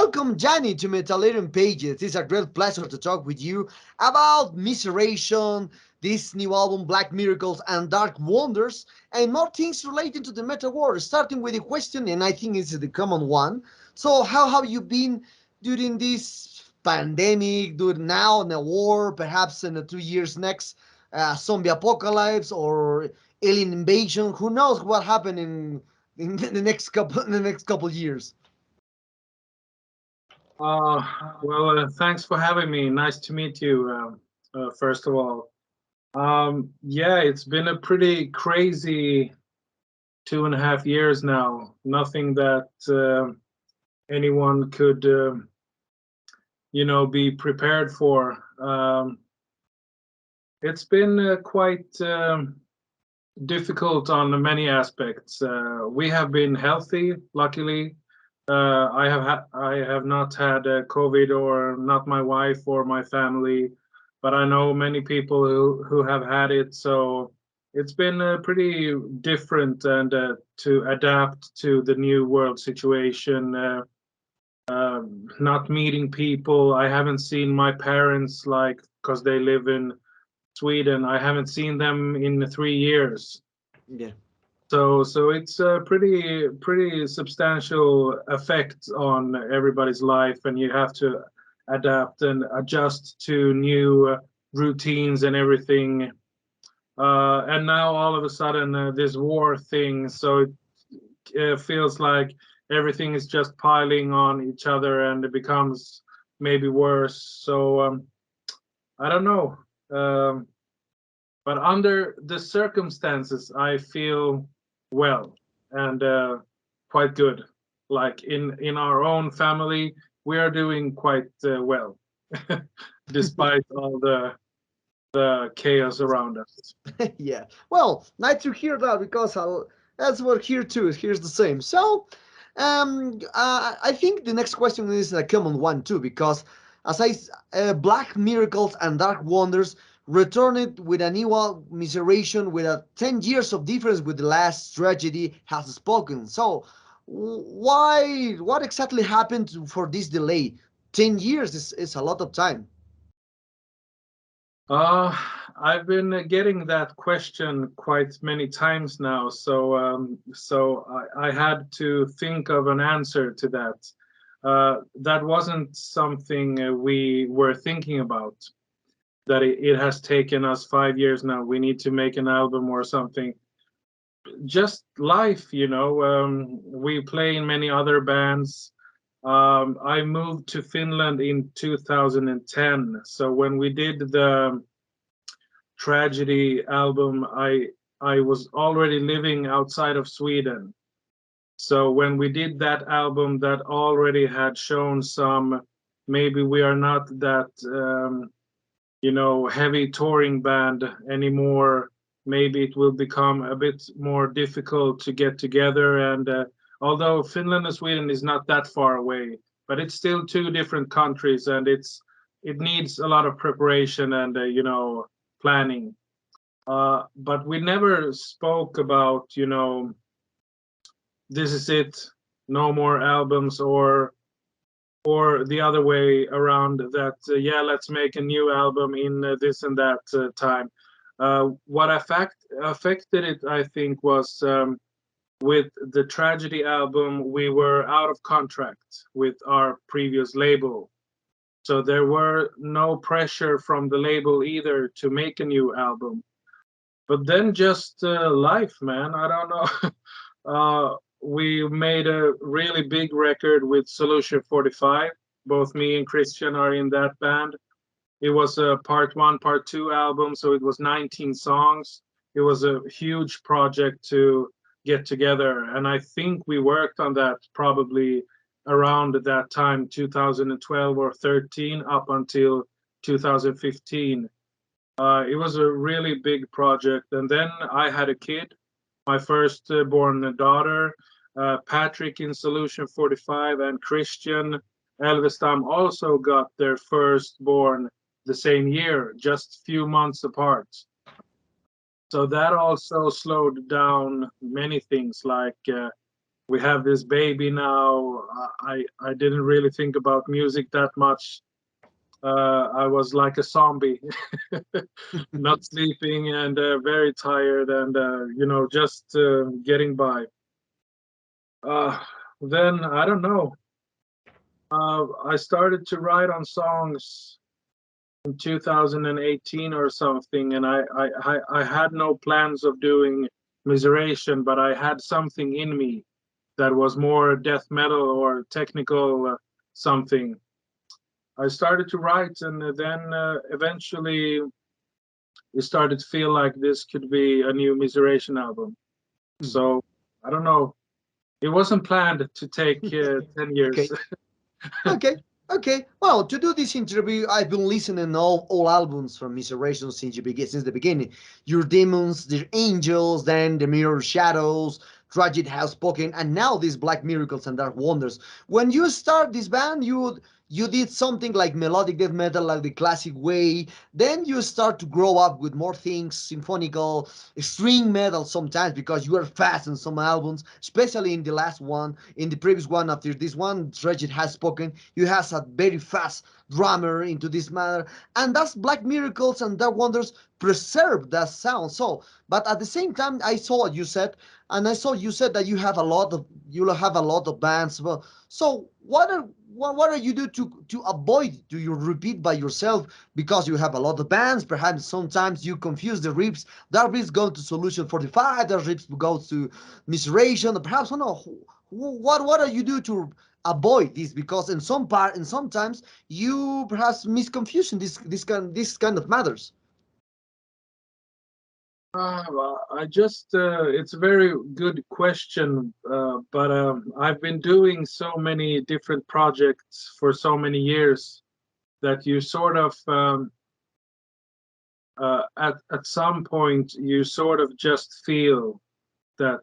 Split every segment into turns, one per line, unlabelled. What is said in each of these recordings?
Welcome, Jani, to Metallium Pages. It's a great pleasure to talk with you about Misesation, this new album, Black Miracles and Dark Wonders, and more things related to the metal world. Starting with the question, and I think it's the common one. So, how have you been during this pandemic, during now in the war, perhaps in the 2 years next, zombie apocalypse or alien invasion? Who knows what happened in the next couple years?
Uh, Thanks for having me. Nice to meet you, first of all. Yeah, it's been a pretty crazy 2.5 years now. Nothing that anyone could, be prepared for. It's been quite difficult on many aspects. We have been healthy, luckily. I have not had COVID, or not my wife or my family, but I know many people who have had it. So it's been pretty different, and to adapt to the new world situation. Not meeting people. I haven't seen my parents, like, because they live in Sweden. I haven't seen them in 3 years.
Yeah.
So it's a pretty substantial effect on everybody's life, and you have to adapt and adjust to new routines and everything. And now all of a sudden, this war thing, so it feels like everything is just piling on each other, and it becomes maybe worse. So I don't know. But under the circumstances, I feel well, and quite good. Like in our own family, we are doing quite well, despite all the chaos around us.
Yeah. Well, nice to hear that because that's what here too. Here's the same. So, I think the next question is a common one too because Black Miracles and Dark Wonders returned with a new Miseration with a 10 years of difference with the last tragedy has spoken. So, what exactly happened for this delay? 10 years is a lot of time.
Uh, I've been getting that question quite many times now, so I had to think of an answer to that. That wasn't something we were thinking about. That it has taken us 5 years now. We need to make an album or something. Just life, you know. We play in many other bands. I moved to Finland in 2010. So when we did the tragedy album, I was already living outside of Sweden. So when we did that album, that already had shown some, maybe we are not that heavy touring band anymore. Maybe it will become a bit more difficult to get together. And although Finland and Sweden is not that far away, but it's still two different countries, and it needs a lot of preparation and planning. But we never spoke about this is it, no more albums, or the other way around, that yeah, let's make a new album in this and that time. What affected it, I think, was with the tragedy album, we were out of contract with our previous label, so there were no pressure from the label either to make a new album. But then just life, man, I don't know. We made a really big record with Solution 45. Both me and Christian are in that band. It was a part one, part two album, so it was 19 songs. It was a huge project to get together, and I think we worked on that probably around that time, 2012 or 13, up until 2015. It was a really big project, and then I had a kid, my first born daughter. Patrick in Solution 45 and Christian Elvestam also got their firstborn the same year, just few months apart. So that also slowed down many things, like we have this baby now. I didn't really think about music that much. I was like a zombie, not sleeping and very tired, and just getting by. Uh, then I don't know. I started to write on songs in 2018 or something, and I had no plans of doing Misesation, but I had something in me that was more death metal or technical something. I started to write, and then eventually it started to feel like this could be a new Misesation album. So I don't know. It wasn't planned to take 10 years.
Okay. Okay. Okay. Well, to do this interview, I've been listening all albums from Miseration since the beginning. Your Demons, The Angels, then The Mirror Shadows, Tragic House Spoken, and now these Black Miracles and Dark Wonders. When you start this band, you did something like melodic death metal, like the classic way. Then you start to grow up with more things, symphonical, string metal sometimes, because you are fast in some albums, especially in the last one. In the previous one, after this one, Tragic Has Spoken, you has a very fast drummer into this matter, and that's Black Miracles and Dark Wonders preserve that sound. So, but at the same time, I saw what you said, and I saw you said that you have a lot of bands. Well, so what are you do to avoid do you repeat by yourself, because you have a lot of bands? Perhaps sometimes you confuse the riffs. That riffs go to Solution 45, that riffs goes to Misration. Perhaps I don't know what are you do to avoid this, because in some part and sometimes you perhaps misconfusion this kind of matters.
Well, it's a very good question, but I've been doing so many different projects for so many years that you sort of, at some point, you sort of just feel that,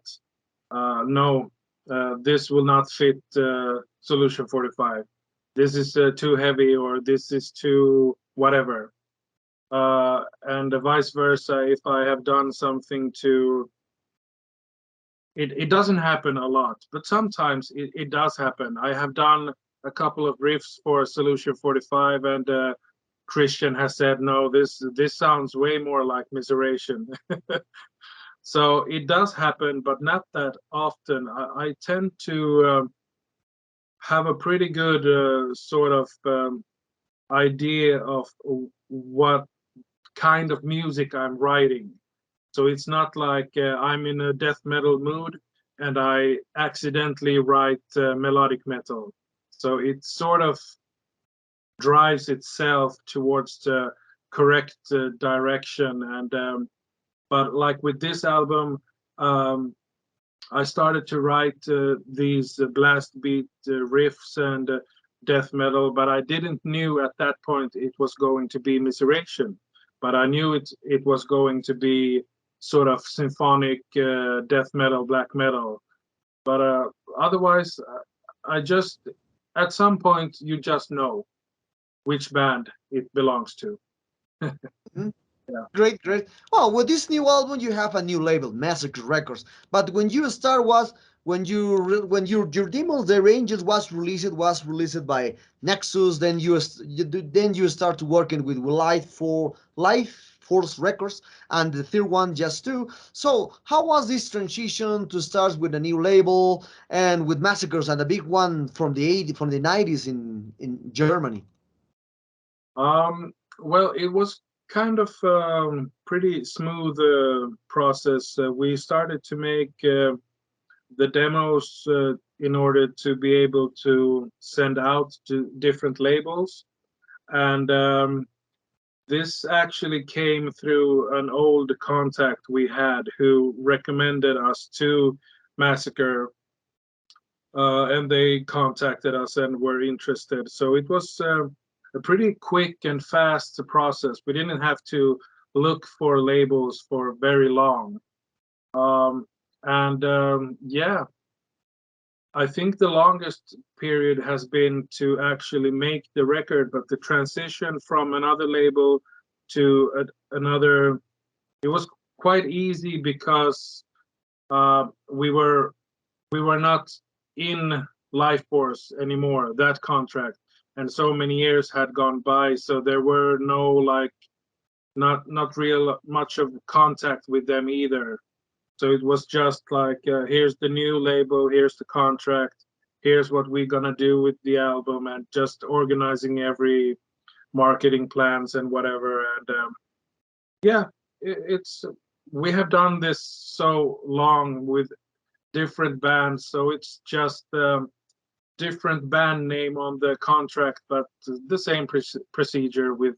no, this will not fit Solution 45. This is too heavy, or this is too whatever. And vice versa, if I have done something to it doesn't happen a lot, but sometimes it does happen. I have done a couple of riffs for Solution 45, and Christian has said, no, this sounds way more like Misesation. So it does happen, but not that often. I tend to have a pretty good sort of idea of what kind of music I'm writing. So it's not like I'm in a death metal mood and I accidentally write melodic metal. So it sort of drives itself towards the correct direction. And but like with this album, um, I started to write these blast beat riffs and death metal, but I didn't knew at that point it was going to be Misesation. But I knew it was going to be sort of symphonic death metal, black metal. But otherwise, I just at some point you just know which band it belongs to.
Mhm.
Yeah.
Great, great. Well, with this new album, you have a new label, Massacre Records. But when you start was when your demos, the ranges was released by Nexus. Then you start working with Life Force Records, and the third one just two. So how was this transition to start with a new label and with Massacres and a big one from the 90s in Germany?
Well, it was kind of pretty smooth process. We started to make the demos in order to be able to send out to different labels. And this actually came through an old contact we had who recommended us to Massacre, and they contacted us and were interested. So it was a pretty quick and fast process. We didn't have to look for labels for very long. And yeah, I think the longest period has been to actually make the record, but the transition from another label to another, it was quite easy because we were we were not in life force anymore, that contract, and so many years had gone by, so there were no like not real much of contact with them either. So it was just like, here's the new label, here's the contract, here's what we're gonna do with the album, and just organizing every marketing plans and whatever. And yeah, it's we have done this so long with different bands, so it's just different band name on the contract, but the same procedure with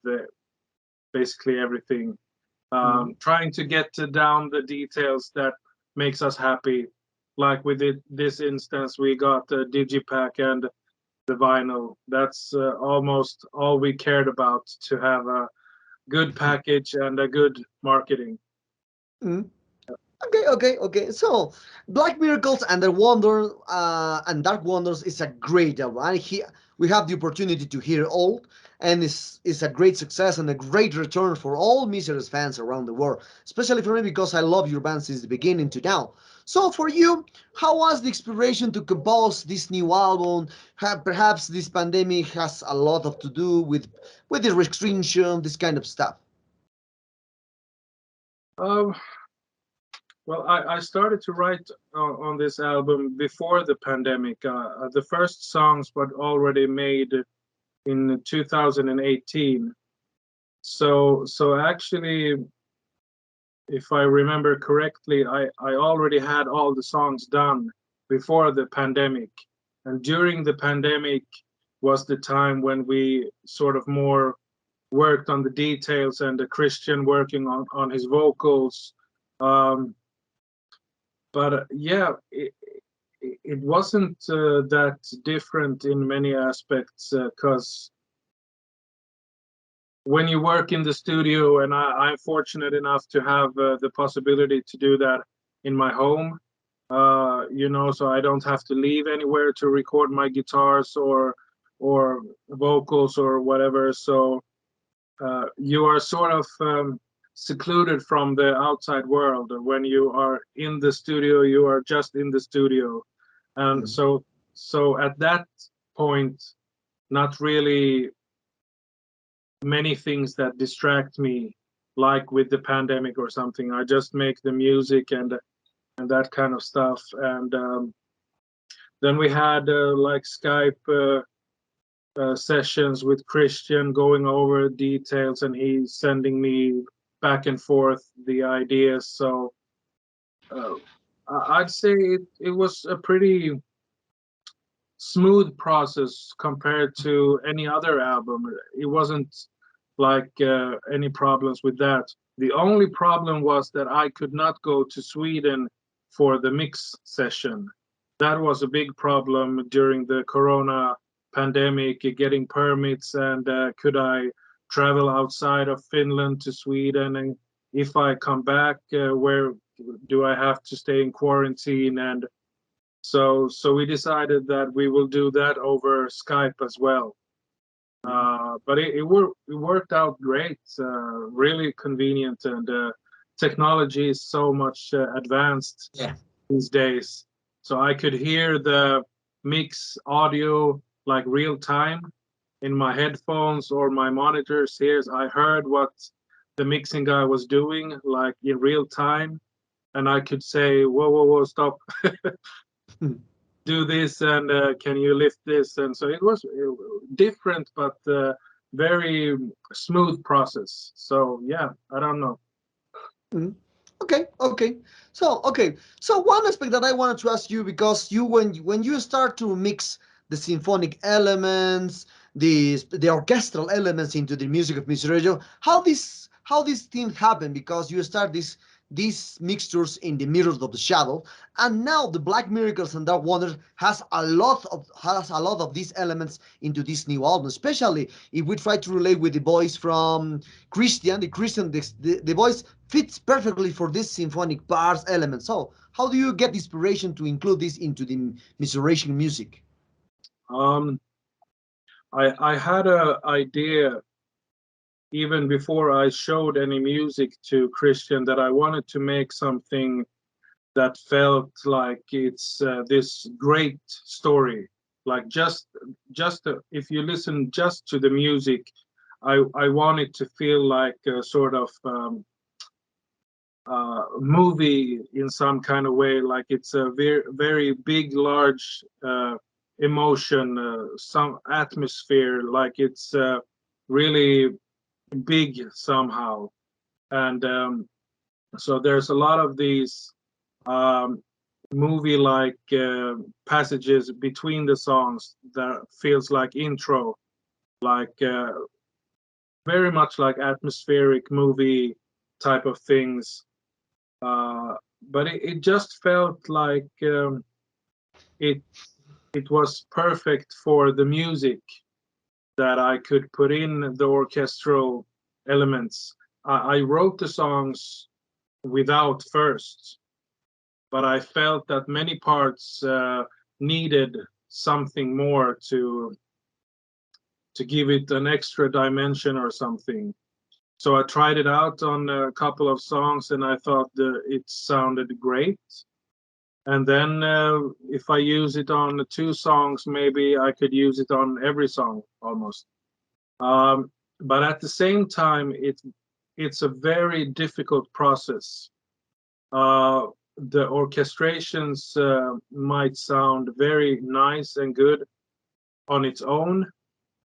basically everything. Trying to get down the details that makes us happy. Like with this instance, we got the digipack and the vinyl. That's almost all we cared about, to have a good package and a good marketing.
Mm. Okay. So, Black Miracles and the Wonder and Dark Wonders is a great album. We have the opportunity to hear all, and it's a great success and a great return for all Miseries fans around the world. Especially for me because I love your band since the beginning to now. So, for you, how was the inspiration to compose this new album? Perhaps this pandemic has a lot of to do with the restriction, this kind of stuff.
Um, well, I started to write on this album before the pandemic. The first songs were already made in 2018. So actually, if I remember correctly, I already had all the songs done before the pandemic. And during the pandemic was the time when we sort of more worked on the details, and the Christian working on his vocals. Um, but yeah, it wasn't that different in many aspects, because when you work in the studio, and I'm fortunate enough to have the possibility to do that in my home, so I don't have to leave anywhere to record my guitars or vocals or whatever. So you are sort of secluded from the outside world. When you are in the studio, you are just in the studio, and so at that point, not really many things that distract me, like with the pandemic or something. I just make the music and that kind of stuff. And then we had like Skype sessions with Christian, going over details, and he's sending me back and forth the ideas. So uh, I'd say it was a pretty smooth process compared to any other album. It wasn't like any problems with that. The only problem was that I could not go to Sweden for the mix session. That was a big problem during the Corona pandemic, getting permits, and could I travel outside of Finland to Sweden, and if I come back, where do I have to stay in quarantine? And so we decided that we will do that over Skype as well. But it worked out great, really convenient, and technology is so much advanced these days. So I could hear the mix audio like real time in my headphones or my monitors here. I heard what the mixing guy was doing like in real time, and I could say, whoa, stop. Do this, and can you lift this? And so it was different, but very smooth process. So yeah, I don't know.
Mhm. Okay. So one aspect that I wanted to ask you, because when you start to mix the symphonic elements, the orchestral elements into the music of Miss Radio, how this thing happened? Because you start these mixtures in the mirrors of the shadow, and now the Black Miracles and Dark Wonders has a lot of these elements into this new album, especially if we try to relate with the voice from Christian. The voice fits perfectly for this symphonic parts element. So how do you get the inspiration to include this into the Misesation music?
Um, I had a idea even before I showed any music to Christian, that I wanted to make something that felt like it's this great story. Like if you listen just to the music, I want it to feel like a sort of movie in some kind of way. Like it's a very big, large emotion, some atmosphere. Like it's really big somehow, and so there's a lot of these um, movie-like passages between the songs that feels like intro, like very much like atmospheric movie type of things. But it just felt like it it was perfect for the music that I could put in the orchestral elements. I wrote the songs without first, but I felt that many parts needed something more to give it an extra dimension or something. So I tried it out on a couple of songs, and I thought it sounded great. And then if I use it on 2 songs, maybe I could use it on every song almost. But at the same time, it's a very difficult process. The orchestrations might sound very nice and good on its own,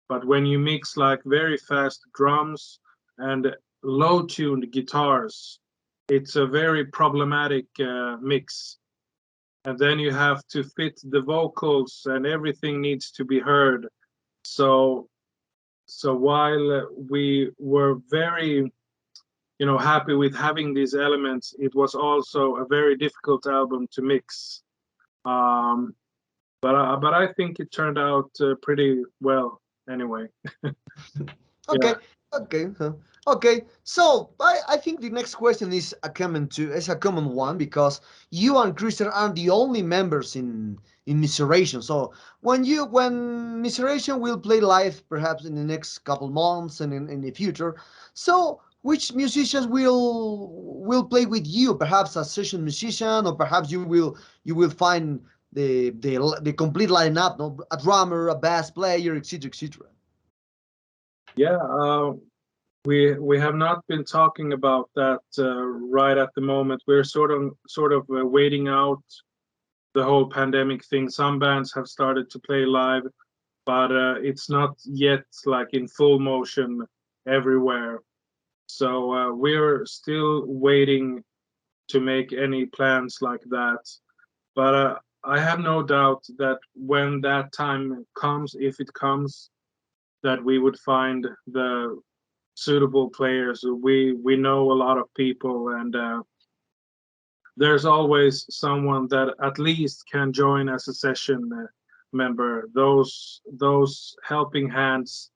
but when you mix like very fast drums and low-tuned guitars, it's a very problematic mix. And then you have to fit the vocals, and everything needs to be heard. So while we were very happy with having these elements, it was also a very difficult album to mix. Um, but I think it turned out pretty well anyway.
Okay,
Yeah.
okay, okay. So I think the next question is a common one because you and Christian aren't the only members in Misesation. So when Misesation will play live, perhaps in the next couple months and in the future, so which musicians will play with you? Perhaps a session musician, or perhaps you will find the complete lineup, no? A drummer, a bass player, etc., etc.
Yeah, we have not been talking about that right at the moment. We're sort of waiting out the whole pandemic thing. Some bands have started to play live, but it's not yet like in full motion everywhere. So we're still waiting to make any plans like that. But I have no doubt that when that time comes, if it comes, that we would find the suitable players. We know a lot of people, and there's always someone that at least can join as a session member. Those helping hands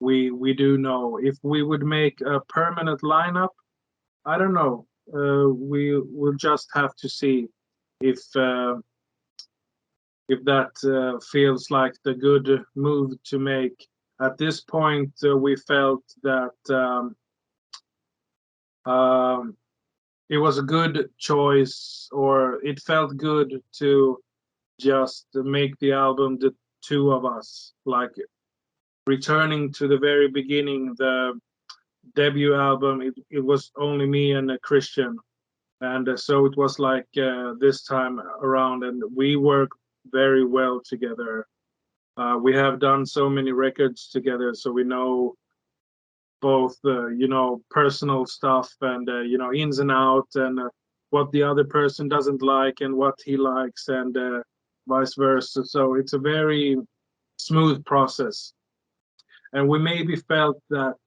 we do know. If we would make a permanent lineup, I don't know. We will just have to see if that feels like the good move to make. At this point, we felt that um, it was a good choice, or it felt good to just make the album the 2 of us, like returning to the very beginning, the debut album. It was only me and a Christian, and so it was like this time around, and we work very well together. We have done so many records together, so we know both personal stuff and ins and out, and what the other person doesn't like and what he likes, and vice versa. So it's a very smooth process, and we maybe felt that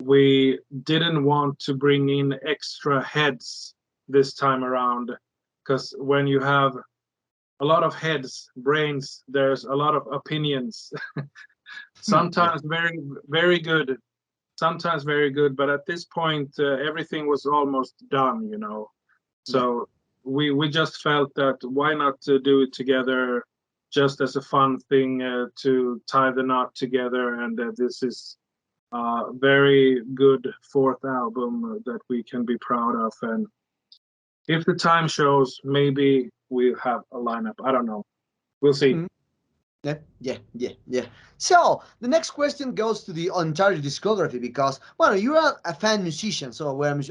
we didn't want to bring in extra heads this time around, because when you have a lot of heads, brains, there's a lot of opinions.
Yeah.
Sometimes very good, sometimes very good, but at this point everything was almost done.
Yeah.
So we just felt that why not to do it together, just as a fun thing to tie the knot together, and this is a very good 4th album that we can be proud of, and if the time shows, maybe we have a lineup. I don't know. We'll see.
Mhm. Yeah. So the next question goes to the entire discography because, well, you are a fan musician, so we're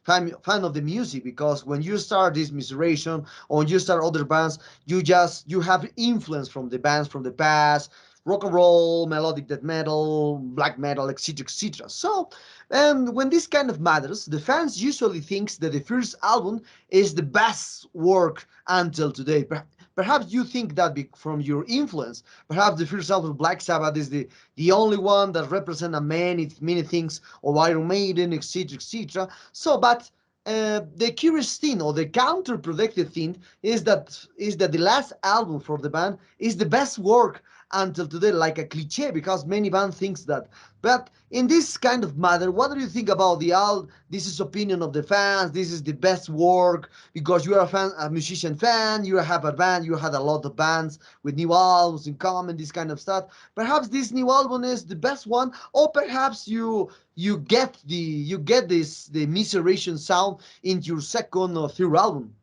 fan of the music because when you start this Misesation or when you start other bands, you have influence from the bands from the past, rock and roll, melodic death metal, black metal, etc., etc. So, and when this kind of matters, the fans usually thinks that the first album is the best work until today. Perhaps you think that from your influence. Perhaps the first album of Black Sabbath is the only one that represents a many things of Iron Maiden, etc., etc. So, but the curious thing or the counterproductive thing is that the last album for the band is the best work until today, like a cliche, because many band thinks that. But in this kind of matter, what do you think about the all? This is opinion of the fans. This is the best work because you are a musician fan. You have a band. You had a lot of bands with new albums in common. This kind of stuff. Perhaps this new album is the best one, or perhaps you get the Miseration sound into your second or third album.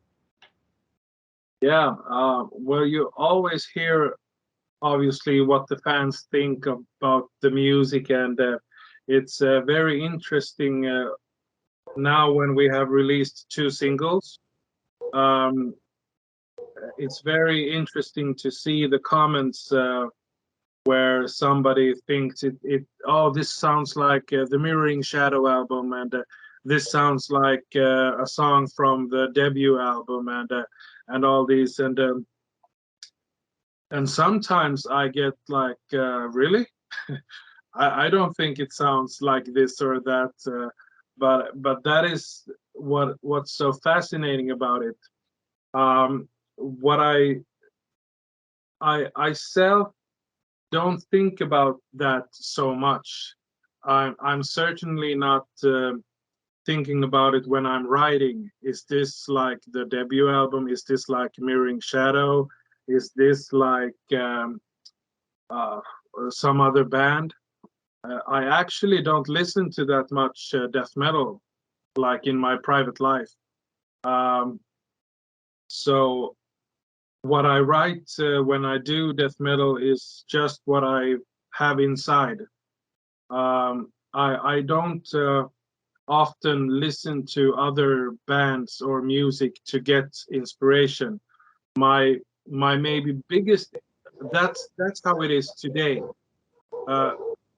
Yeah. Well, you always hear obviously what the fans think about the music, and it's very interesting now when we have released two singles. Um, it's very interesting to see the comments where somebody thinks oh, this sounds like the Mirroring Shadow album, and this sounds like a song from the debut album, and all these, and sometimes I get like, really? I don't think it sounds like this or that, but that is what's so fascinating about it. What I self don't think about that so much. I'm certainly not thinking about it when I'm writing. Is this like the debut album? Is this like Mirroring Shadow? Is this like uh, some other band? I actually don't listen to that much death metal, like in my private life. Um, so what I write when I do death metal is just what I have inside. I don't often listen to other bands or music to get inspiration. My maybe biggest, that's how it is today. Uh,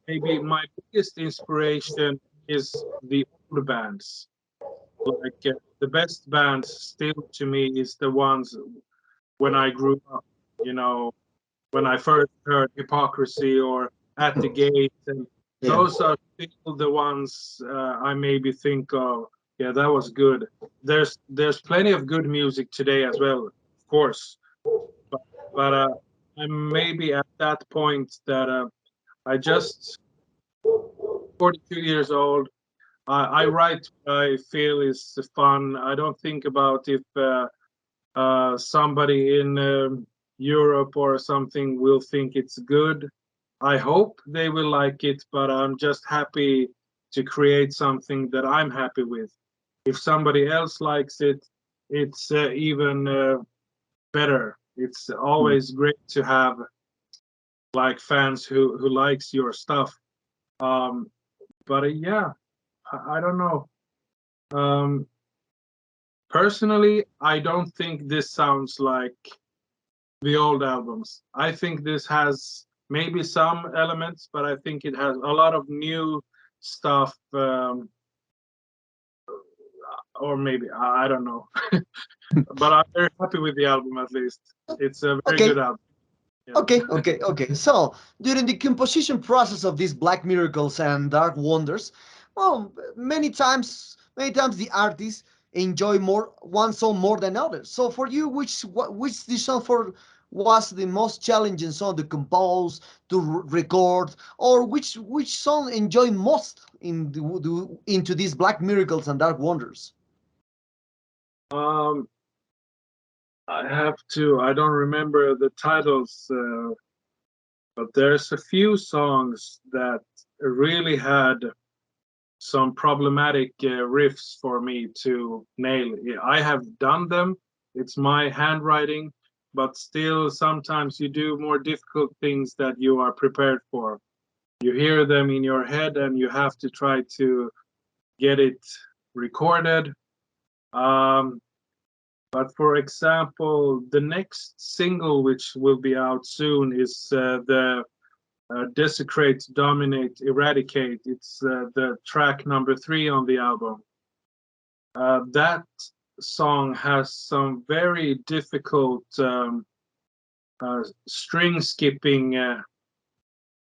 Maybe my biggest inspiration is the old bands. Like the best bands still to me is the ones when I grew up. You know, when I first heard Hypocrisy or At the Gate, and
Yeah.
those are still the ones I maybe think of. Yeah, that was good. There's plenty of good music today as well, of course. But I'm maybe at that point that I just 42 years old. I write what I feel is fun. I don't think about if somebody in Europe or something will think it's good. I hope they will like it, but I'm just happy to create something that I'm happy with. If somebody else likes it, it's even better. It's always great to have like fans who likes your stuff. Um, but yeah, I don't know. Um, Personally, I don't think this sounds like the old albums. I think this has maybe some elements, but I think it has a lot of new stuff, or maybe I don't know. But I'm very happy with the album at least. It's a very
Okay.
good album. Yeah.
Okay. So during the composition process of these Black Miracles and Dark Wonders, well, many times the artists enjoy more one song more than others. So for you, which this song for was the most challenging song to compose, to record, or which song enjoy most into these Black Miracles and Dark Wonders?
Um, I have to. I don't remember the titles, but there's a few songs that really had some problematic riffs for me to nail. Yeah, I have done them. It's my handwriting, but still sometimes you do more difficult things that you are prepared for. You hear them in your head and you have to try to get it recorded. Um, but for example, the next single, which will be out soon, is the Desecrate, Dominate, Eradicate. It's the track number 3 on the album. That song has some very difficult string skipping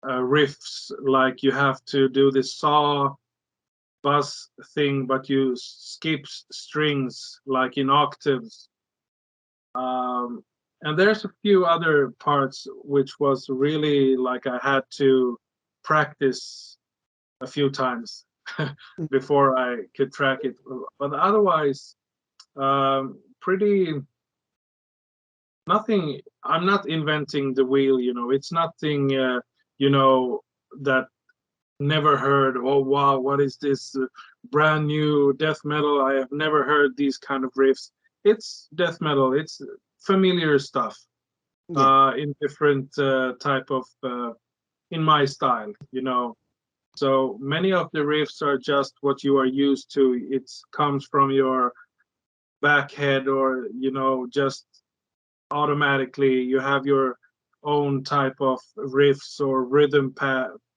riffs, like you have to do this saw buzz thing, but you skip strings like in octaves. And there's a few other parts which was really like I had to practice a few times before I could track it. But otherwise, pretty nothing. I'm not inventing the wheel, you know. It's nothing, you know, that never heard. Oh wow, what is this brand new death metal? I have never heard these kind of riffs. It's death metal. It's familiar stuff
Yeah.
in different type of in my style, you know. So many of the riffs are just what you are used to. It comes from your back head, or you know, just automatically you have your own type of riffs or rhythm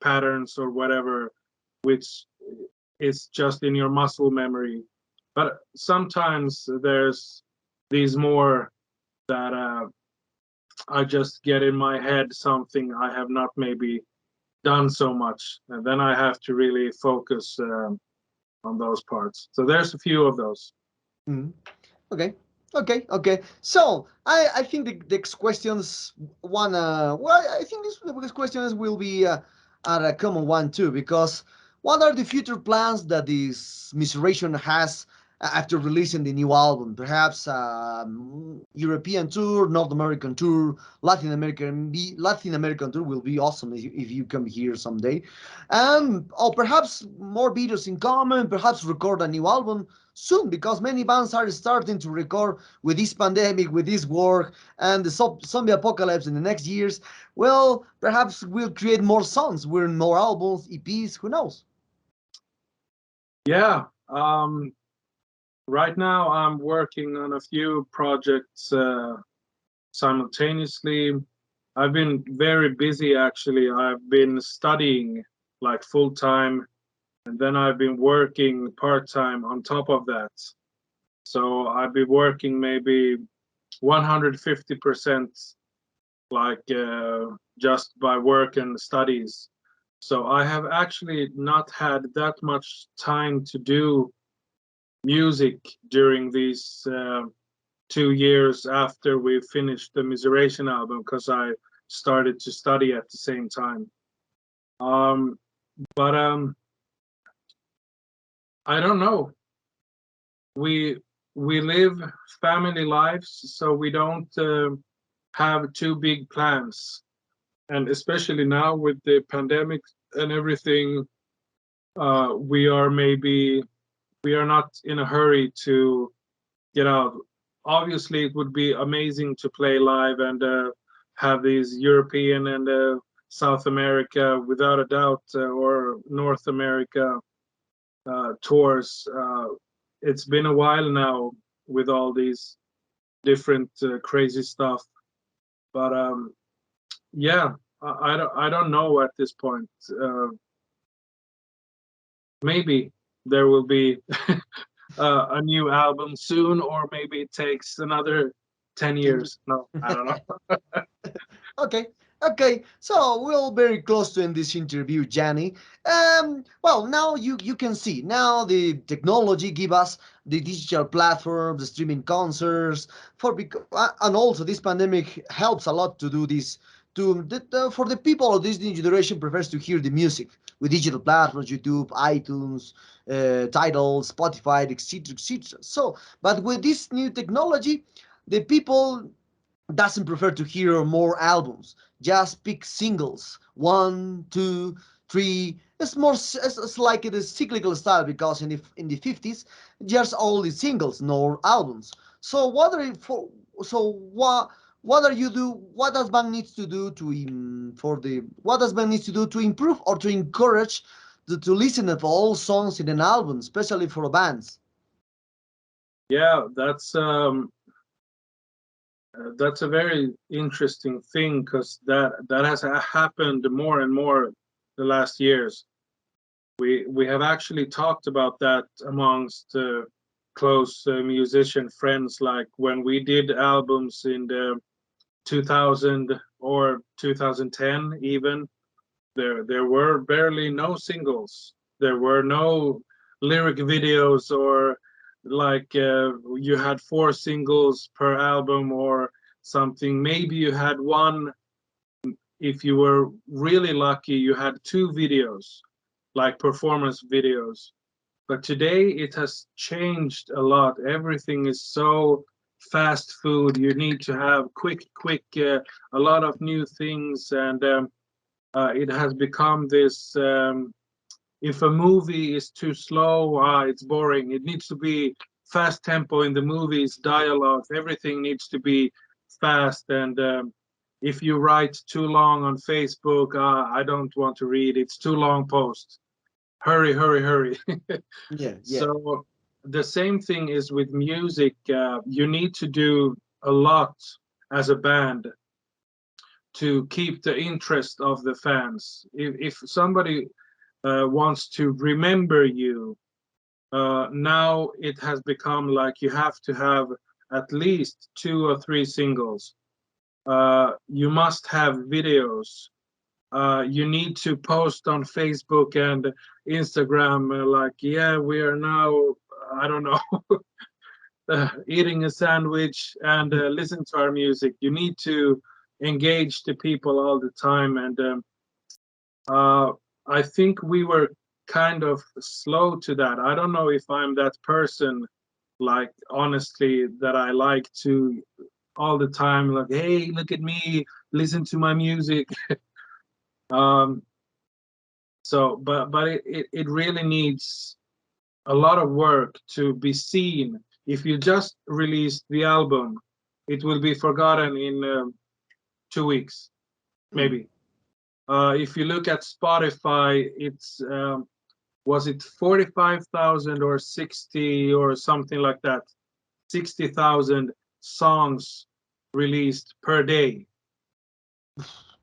patterns or whatever, which is just in your muscle memory. But sometimes there's these more that I just get in my head something I have not maybe done so much, and then I have to really focus on those parts. So there's a few of those.
Mhm. Okay. Okay. Okay. So I think the next questions well, I think these questions will be are a common one too, because what are the future plans that this Misseration has after releasing the new album? Perhaps European tour, North American tour, Latin American tour will be awesome if you come here someday, and or perhaps more videos in common. Perhaps record a new album soon, because many bands are starting to record with this pandemic, with this war, and the zombie apocalypse in the next years. Well, perhaps we'll create more songs, we're more albums, EPs, who knows?
Yeah. Right now I'm working on a few projects simultaneously. I've been very busy actually. I've been studying like full time, and then I've been working part time on top of that. So I've been working maybe 150% like just by work and studies. So I have actually not had that much time to do music during these 2 years after we finished the Misesation album, because I started to study at the same time. But I don't know. We we live family lives, so we don't have too big plans. And especially now with the pandemic and everything, we are not in a hurry to get out. Obviously, it would be amazing to play live and have these European and South America, without a doubt, or North America tours. It's been a while now with all these different crazy stuff, but yeah, I don't know at this point. Maybe there will be a new album soon, or maybe it takes another 10 years. No, I don't know.
Okay, okay. So we're very close to end this interview, Jani. Well, now you can see now the technology give us the digital platforms, the streaming concerts, and also this pandemic helps a lot to do this. For the people of this new generation prefers to hear the music with digital platforms, YouTube, iTunes, Tidal, Spotify, etc., etc. So, but with this new technology, the people doesn't prefer to hear more albums. Just pick singles, one, two, three. It's more it's like it is cyclical style because in the 50s there's only singles, no albums. So what are you for? So what are you do? What does band needs to do to for the what does band needs to do to improve or to encourage to listen to all songs in an album, especially for bands?
Yeah, that's a very interesting thing because that has happened more and more the last years. We have actually talked about that amongst close musician friends, like when we did albums in the 2000 or 2010 even, there were barely no singles. There were no lyric videos, or like you had 4 singles per album or something. Maybe you had one. If you were really lucky, you had 2 videos, like performance videos. But today it has changed a lot. Everything is so fast food. You need to have quick, a lot of new things, and it has become this. If a movie is too slow, it's boring. It needs to be fast tempo in the movies, dialogue. Everything needs to be fast. And if you write too long on Facebook, I don't want to read. It's too long post. Hurry, hurry, hurry.
Yeah, yeah.
So the same thing is with music. You need to do a lot as a band to keep the interest of the fans. If somebody wants to remember you, now it has become like you have to have at least 2 or 3 singles. You must have videos. You need to post on Facebook and Instagram, like, yeah, we are now, I don't know, eating a sandwich and listen to our music. You need to engage the people all the time. And uh, I think we were kind of slow to that. I don't know if I'm that person, like, honestly, that I like to all the time, like, hey, look at me, listen to my music. um, but it really needs a lot of work to be seen. If you just release the album, it will be forgotten in 2 weeks,
Mm.
maybe. If you look at Spotify, it's was it 45,000 or 60 or something like that? 60,000 songs released per day.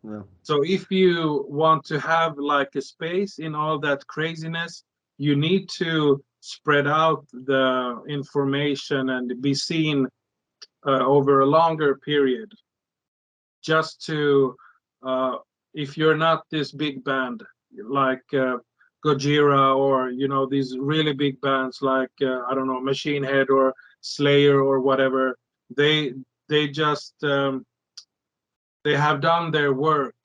Well,
So if you want to have like a space in all that craziness, you need to spread out the information and be seen over a longer period. Just to, uh, if you're not this big band like Gojira, or these really big bands like I don't know, Machine Head or Slayer or whatever, they they just they have done their work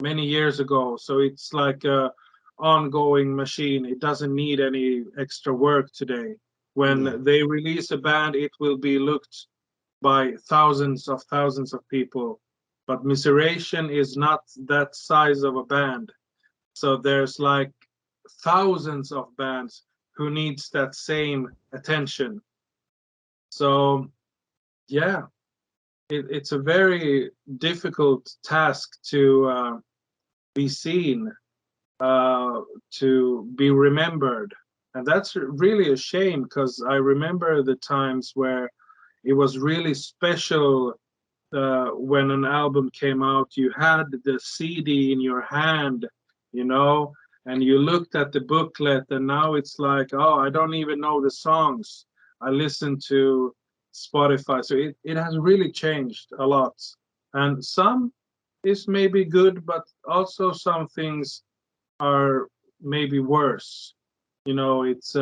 many years ago. So it's like a ongoing machine. It doesn't need any extra work today.
yeah.
When they release a band, it will be looked by thousands of people. But Misesation is not that size of a band. So there's like thousands of bands who needs that same attention. So yeah, it's a very difficult task to be seen, to be remembered. And that's really a shame, because I remember the times where it was really special. When an album came out, you had the CD in your hand, you know, and you looked at the booklet, and now it's like, oh, I don't even know the songs. I listen to Spotify. So it has really changed a lot. And some is maybe good, but also some things are maybe worse. It's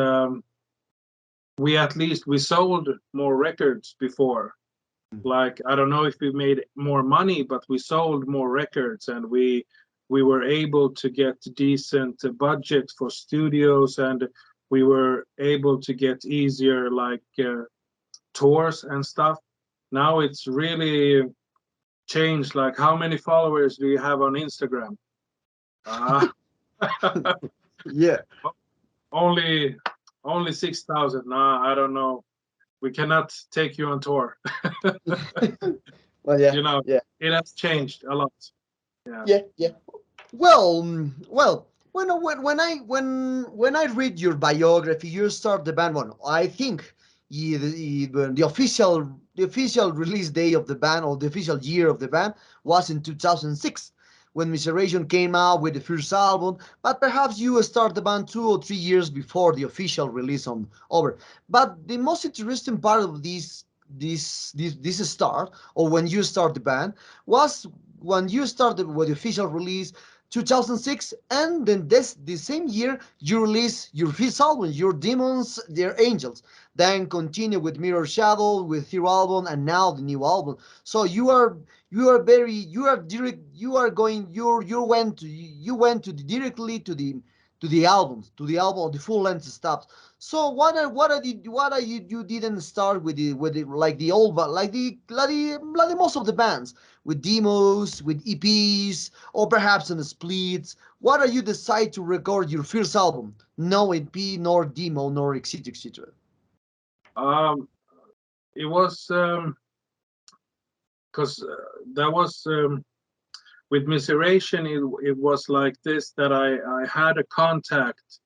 we at least we sold more records before. Like, I don't know if we made more money, but we sold more records, and we were able to get decent budget for studios, and we were able to get easier, like tours and stuff. Now it's really changed. Like, how many followers do you have on Instagram?
Yeah.
only only 6,000. Nah, I don't know. We cannot take you on tour.
Well, yeah,
You know,
yeah,
it has changed a lot. Yeah.
yeah, yeah. Well, well, when I read your biography, you start the band. Well, I think the official release day of the band, or the official year of the band, was in 2006 when Misesation came out with the first album. But perhaps you start the band 2 or 3 years before the official release on over. But the most interesting part of this start, or when you start the band, was when you started with the official release 2006, and then the same year you release your fifth album, your Demons, Their Angels, then continue with Mirror Shadow, with your album, and now the new album. So you are very you are direct you are going you went directly to the album, the full length stuff. So what are you didn't start with the like the old, but like the most of the bands, with demos, with EPs, or perhaps in the splits? What are you decide to record your first album? No EP, nor demo, nor etc. etc.
Um, it was because that was with Misceration. It was like this, that I had a contact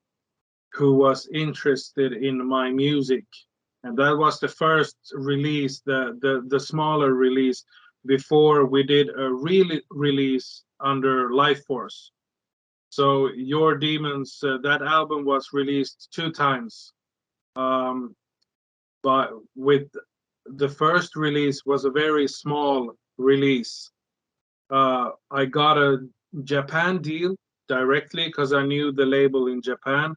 who was interested in my music, and that was the first release, the smaller release, before we did a real release under Life Force. So Your Demons, that album was released 2 times. Um, but with the first release was a very small release. I got a Japan deal directly because I knew the label in Japan,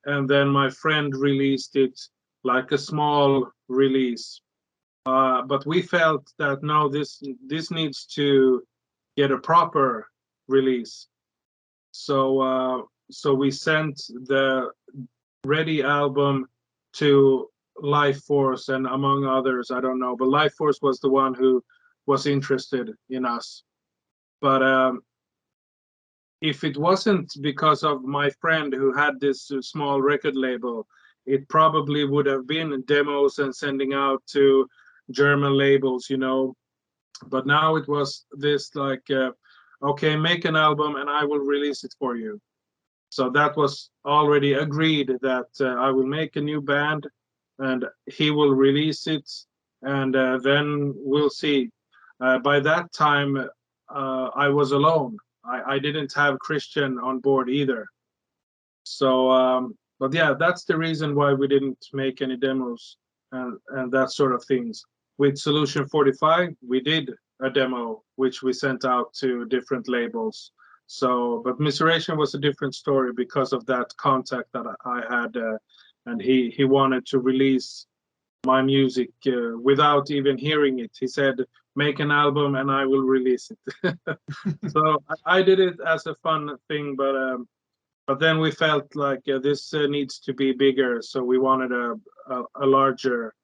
and then my friend released it like a small release. But we felt that no, this needs to get a proper release. So we sent the ready album to Life Force, and among others, I don't know, but Life Force was the one who was interested in us. But if it wasn't because of my friend who had this small record label, it probably would have been demos and sending out to German labels, you know. But now it was this like, okay, make an album and I will release it for you. So that was already agreed, that I will make a new band and he will release it, and then we'll see. By that time, I was alone. I didn't have Christian on board either. So, but yeah, that's the reason why we didn't make any demos and that sort of things. With Solution 45, we did a demo which we sent out to different labels. So, but Miseration was a different story because of that contact that I had, and he wanted to release my music without even hearing it. He said, "Make an album and I will release it." So I did it as a fun thing, but then we felt like this needs to be bigger, so we wanted a larger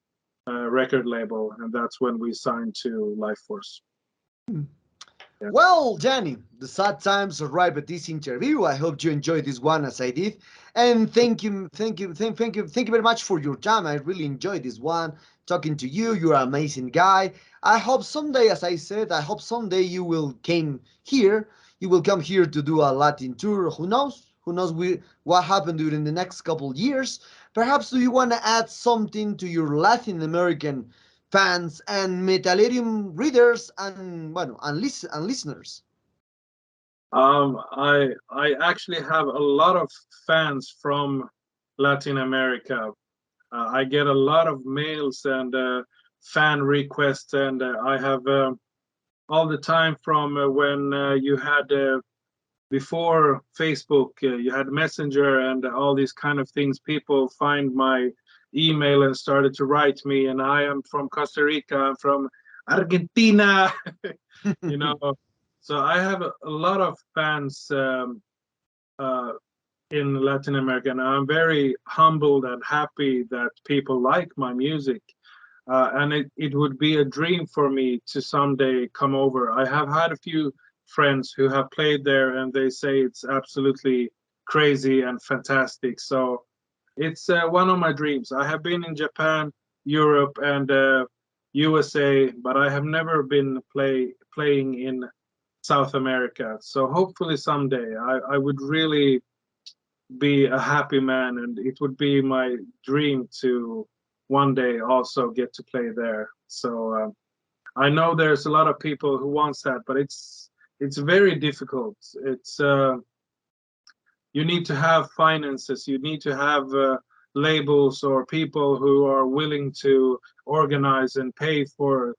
record label, and that's when we signed to Life Force. Yeah.
Well, Jani, the sad times arrive at this interview. I hope you enjoyed this one as I did, and thank you very much for your time. I really enjoyed this one talking to you. You're an amazing guy. I hope someday, as I said, I hope someday you will came here. You will come here to do a Latin tour. Who knows? Who knows what happened during the next couple years? Perhaps do you want to add something to your Latin American fans and Metalerium readers and bueno and listeners?
I actually have a lot of fans from Latin America. I get a lot of mails and fan requests, and I have all the time from when you had before Facebook, you had Messenger and all these kind of things. People find my email and started to write me, and I am from Costa Rica, I'm from Argentina, you know. So I have a lot of fans uh, in Latin America, and I'm very humbled and happy that people like my music. And it would be a dream for me to someday come over. I have had a few friends who have played there, and they say it's absolutely crazy and fantastic. So it's one of my dreams. I have been in Japan, Europe, and USA, but I have never been playing in South America. So hopefully someday I would really be a happy man, and it would be my dream to one day also get to play there. So I know there's a lot of people who wants that, but it's very difficult. It's you need to have finances, you need to have labels or people who are willing to organize and pay for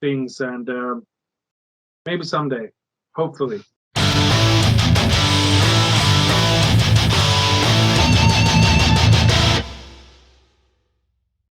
things, and maybe someday, hopefully.